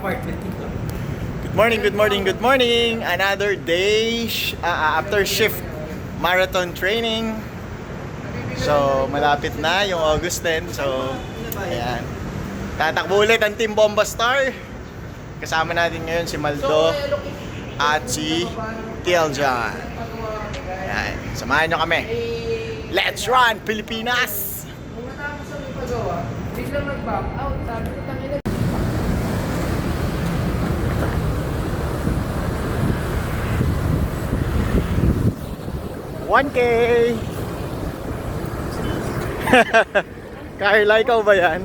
apartment dito. Good morning, good morning, good morning. Another day after shift marathon training. So, malapit na yung August 10. So, ayan. Tatakbo ulit ang Team Bomba Star. Kasama natin ngayon si Maldo at si TL John. Ayan. Samahan nyo kami. Let's run, Pilipinas! Kung natapos ang ipagawa, biglang nag-back out, sabi ko, tangina. 1K! Carla, ikaw ba yan?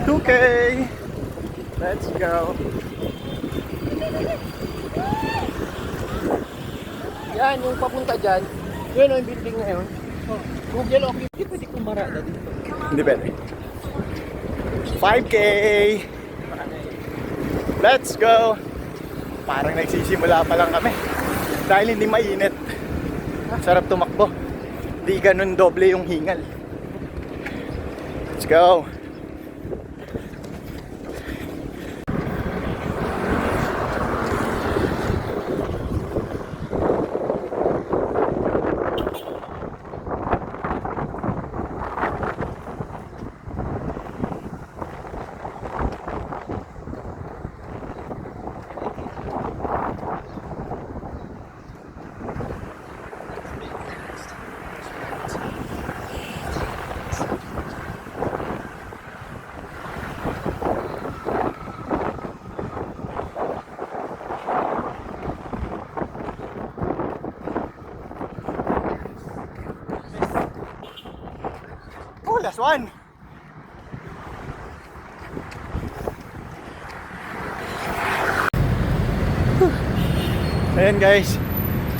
$2K! Let's go! Yan, yung papunta dyan, yun yung building ngayon. Google, okay, hindi pwede kumarada dito. Hindi pwede. 5K! Let's go! Parang nagsisimula pa lang kami. Dahil hindi mainit. Sarap tumakbo. Di ganun doble yung hingal. Let's go! Oh, last one. Ayan guys.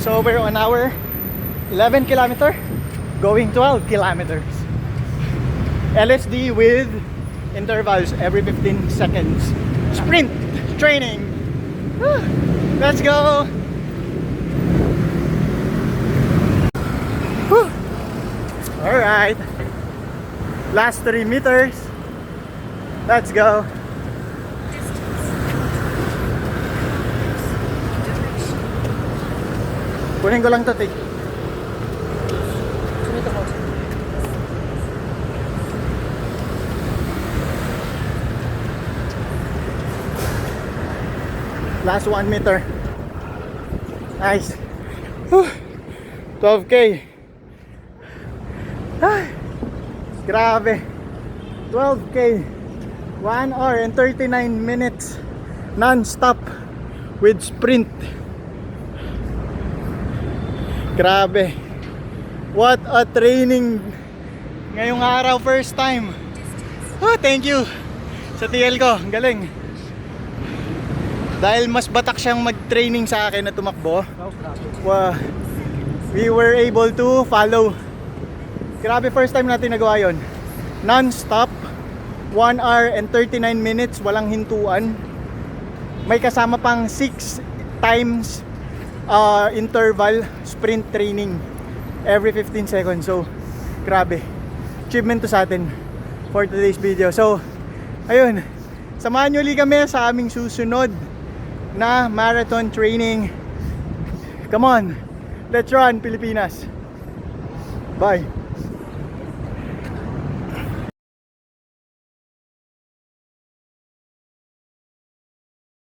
So we're on our 11 kilometer going 12 kilometers. LSD with intervals every 15 seconds. Sprint training. Let's go. All right. Last 3 meters. Let's go. Kunin ko lang to, Tik. Last 1 meter. Nice. 12K. Ay. Grabe. 12K. 1 hour and 39 minutes non-stop with sprint. Grabe. What a training. Ngayong araw, first time. Oh, thank you sa TL ko. Ang galing. Dahil mas batak siyang mag-training sa akin na tumakbo. We were able to follow. Grabe, first time natin nagawa yun. Non-stop, 1 hour and 39 minutes, walang hintuan. May kasama pang 6 times interval sprint training every 15 seconds. So, grabe. Achievement to sa atin for today's video. So, ayun. Samahan nyo ulit kami sa aming susunod na marathon training. Come on. Let's run, Pilipinas. Bye.